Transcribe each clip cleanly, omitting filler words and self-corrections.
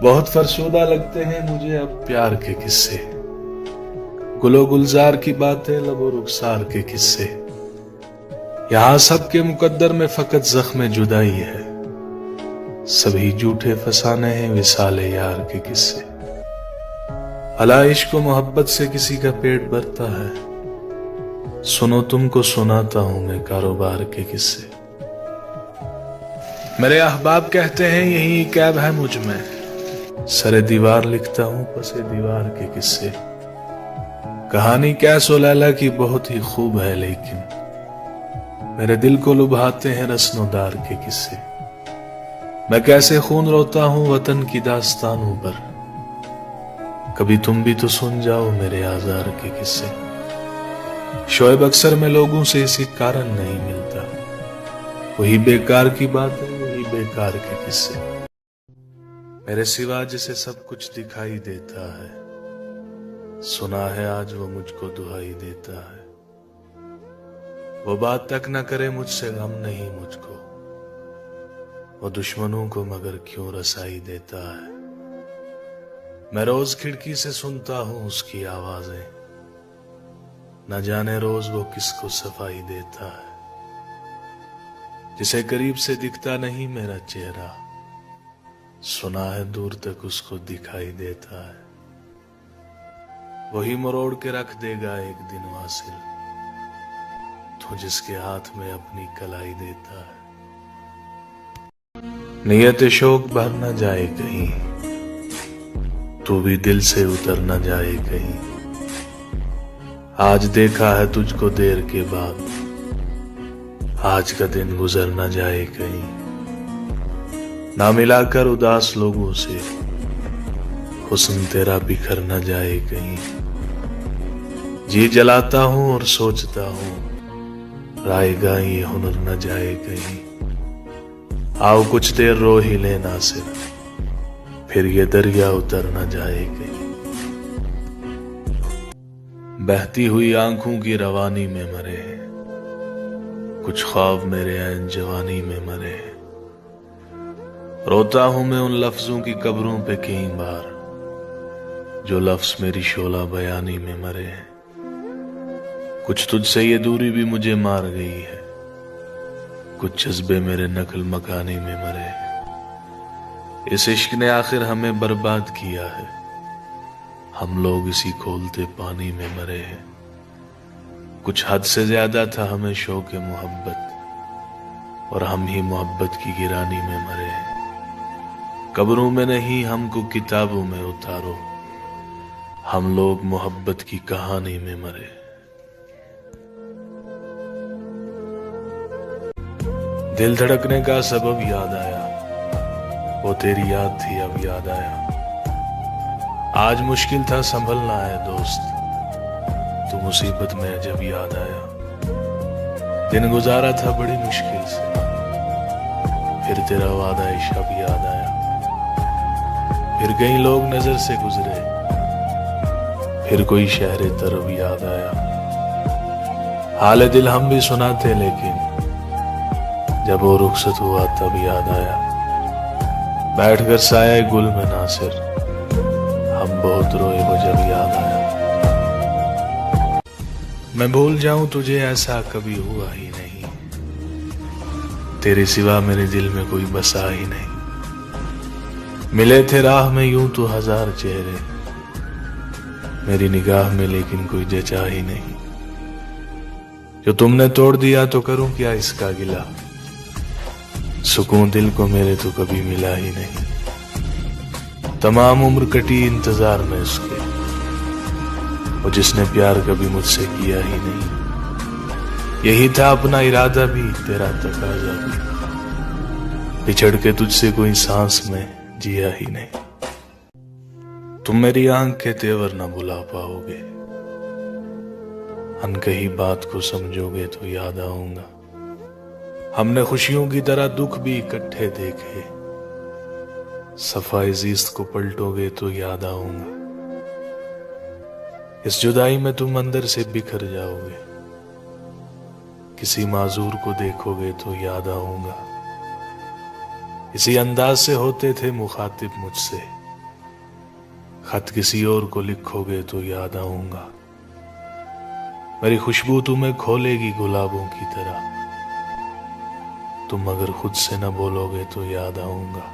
बहुत फरसुदा लगते हैं मुझे अब प्यार के किस्से, गुलो गुलजार की बातें, लबो रुखसार के किस्से। यहां सबके मुकद्दर में फकत जख्म जुदाई है, सभी झूठे फसाने हैं विसाले यार के किस्से। भला इश्क मोहब्बत से किसी का पेट भरता है, सुनो तुमको सुनाता हूं मैं कारोबार के किस्से। मेरे अहबाब कहते हैं यही एक ऐब है मुझ में, सरे दीवार लिखता हूं पसे दीवार के किस्से। कहानी कैसो लैला की बहुत ही खूब है, लेकिन मेरे दिल को लुभाते हैं रस्नोदार के किस्से। मैं कैसे खून रोता हूं वतन की दास्तानों पर, कभी तुम भी तो सुन जाओ मेरे आजार के किस्से। शोएब अक्सर में लोगों से इसी कारण नहीं मिलता, वही बेकार की बात है, वही बेकार के किस्से। मेरे सिवा जिसे सब कुछ दिखाई देता है, सुना है आज वो मुझको दुहाई देता है। वो बात तक न करे मुझसे गम नहीं मुझको, वो दुश्मनों को मगर क्यों रसाई देता है। मैं रोज खिड़की से सुनता हूं उसकी आवाजें, न जाने रोज वो किसको सफाई देता है। जिसे करीब से दिखता नहीं मेरा चेहरा, सुना है दूर तक उसको दिखाई देता है। वही मरोड़ के रख देगा एक दिन वासिल, तो जिसके हाथ में अपनी कलाई देता है। नियत शौक भर न जाए कहीं, तू भी दिल से उतर न जाए कहीं। आज देखा है तुझको देर के बाद, आज का दिन गुजर न जाए कहीं। ना मिलाकर उदास लोगों से हुस्न तेरा बिखर न जाए कहीं। जी जलाता हूं और सोचता हूं, रायगा ये हुनर न जाए कहीं। आओ कुछ देर रो ही लेना सिर, फिर ये दरिया उतर न जाए कहीं। बहती हुई आंखों की रवानी में मरे हैं कुछ ख्वाब, मेरे ऐन जवानी में मरे हैं। रोता हूं मैं उन लफ्जों की कब्रों पे कई बार, जो लफ्ज मेरी शोला बयानी में मरे हैं। कुछ तुझसे ये दूरी भी मुझे मार गई है, कुछ जज्बे मेरे नकल मकानी में मरे हैं। इस इश्क ने आखिर हमें बर्बाद किया है, हम लोग इसी खोलते पानी में मरे हैं। कुछ हद से ज्यादा था हमें शौक मोहब्बत, और हम ही मोहब्बत की गिरानी में मरे हैं। कब्रों में नहीं हमको किताबों में उतारो, हम लोग मोहब्बत की कहानी में मरे। दिल धड़कने का सबब याद आया, वो तेरी याद थी अब याद आया। आज मुश्किल था संभलना है दोस्त, तू मुसीबत में जब याद आया। दिन गुजारा था बड़ी मुश्किल से, फिर तेरा वादा शब याद आया। फिर कई लोग नजर से गुजरे, फिर कोई शहर तरफ याद आया। हाल दिल हम भी सुनाते, लेकिन जब वो रुखसत हुआ तब याद आया। बैठकर साया गुल में नासिर, हम बहुत रोए वो जब याद आया। मैं भूल जाऊं तुझे ऐसा कभी हुआ ही नहीं, तेरे सिवा मेरे दिल में कोई बसा ही नहीं। मिले थे राह में यूं तो हजार चेहरे, मेरी निगाह में लेकिन कोई जचा ही नहीं। जो तुमने तोड़ दिया तो करूं क्या इसका गिला, सुकून दिल को मेरे तो कभी मिला ही नहीं। तमाम उम्र कटी इंतजार में उसके, वो जिसने प्यार कभी मुझसे किया ही नहीं। यही था अपना इरादा भी, तेरा तकाजा भी, बिछड़ के तुझसे कोई सांस में जिया ही नहीं। तुम मेरी आंख के तेवर न भुला पाओगे, अनकही बात को समझोगे तो याद आऊंगा। हमने खुशियों की तरह दुख भी इकट्ठे देखे, सफाई जीस्त को पलटोगे तो याद आऊंगा। इस जुदाई में तुम अंदर से बिखर जाओगे, किसी माजूर को देखोगे तो याद आऊंगा। इसी अंदाज से होते थे मुखातिब मुझसे, खत किसी और को लिखोगे तो याद आऊंगा। मेरी खुशबू तुम्हें खोलेगी गुलाबों की तरह। तुम अगर खुद से न बोलोगे तो याद आऊंगा।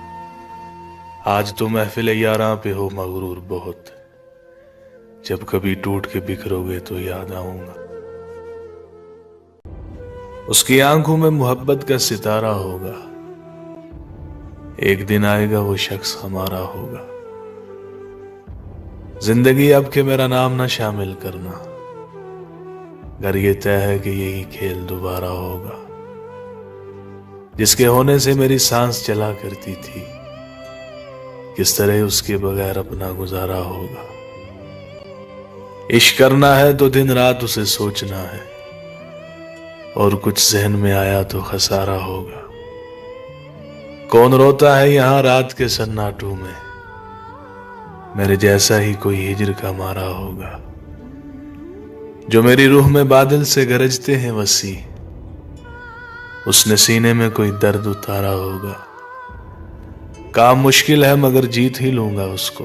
आज तो महफिल यारां पे हो मगरूर बहुत, जब कभी टूट के बिखरोगे तो याद आऊंगा। उसकी आंखों में मोहब्बत का सितारा होगा, एक दिन आएगा वो शख्स हमारा होगा। जिंदगी अब के मेरा नाम न शामिल करना, अगर ये तय है कि यही खेल दोबारा होगा। जिसके होने से मेरी सांस चला करती थी, किस तरह उसके बगैर अपना गुजारा होगा। इश्क करना है तो दिन रात उसे सोचना है, और कुछ जहन में आया तो खसारा होगा। कौन रोता है यहां रात के सन्नाटों में, मेरे जैसा ही कोई हिजर का मारा होगा। जो मेरी रूह में बादल से गरजते हैं वसी, उसने सीने में कोई दर्द उतारा होगा। काम मुश्किल है मगर जीत ही लूंगा उसको,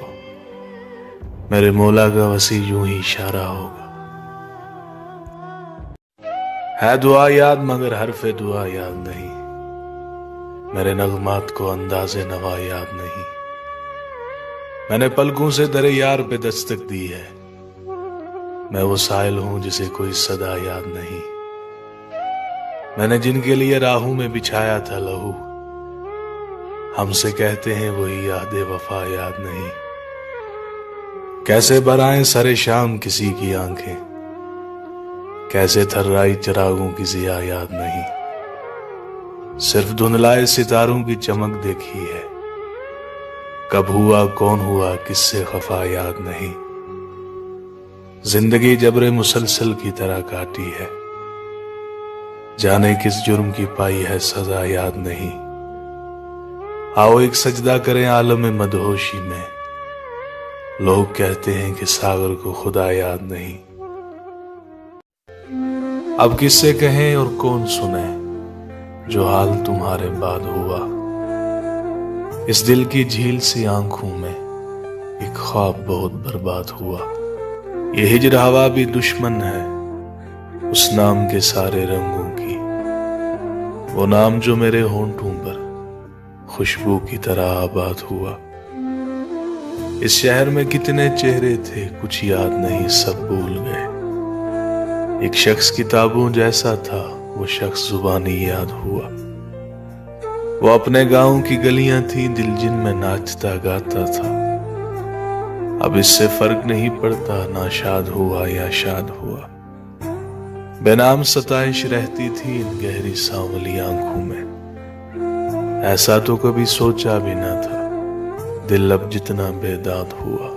मेरे मौला का वसी यूं ही इशारा होगा। है दुआ याद मगर हरफे दुआ याद नहीं, मेरे नगमात को अंदाज़े नवा याद नहीं। मैंने पलकों से दरे यार पे दस्तक दी है, मैं वो साहिल हूं जिसे कोई सदा याद नहीं। मैंने जिनके लिए राहों में बिछाया था लहू, हमसे कहते हैं वही याद वफा याद नहीं। कैसे बराएं सरे शाम किसी की आंखें, कैसे थर्राई चिरागों की जिया याद नहीं। सिर्फ धुंधलाए सितारों की चमक देखी है, कब हुआ कौन हुआ किससे खफा याद नहीं। जिंदगी जबरे मुसलसल की तरह काटी है, जाने किस जुर्म की पाई है सजा याद नहीं। आओ एक सजदा करें आलम मदहोशी में, लोग कहते हैं कि सागर को खुदा याद नहीं। अब किससे कहें और कौन सुने, जो हाल तुम्हारे बाद हुआ। इस दिल की झील सी आंखों में एक ख्वाब बहुत बर्बाद हुआ। ये हिजर हवा भी दुश्मन है उस नाम के सारे रंगों की, वो नाम जो मेरे होंठों पर खुशबू की तरह आबाद हुआ। इस शहर में कितने चेहरे थे कुछ याद नहीं, सब भूल गए। एक शख्स किताबों जैसा था, वो शख्स जुबानी याद हुआ। वो अपने गांव की गलियां थी दिल जिनमें नाचता गाता था। अब इससे फर्क नहीं पड़ता ना शाद हुआ या शाद हुआ। बेनाम सताइश रहती थी इन गहरी सांवली आंखों में, ऐसा तो कभी सोचा भी ना था, दिल अब जितना बेदाद हुआ।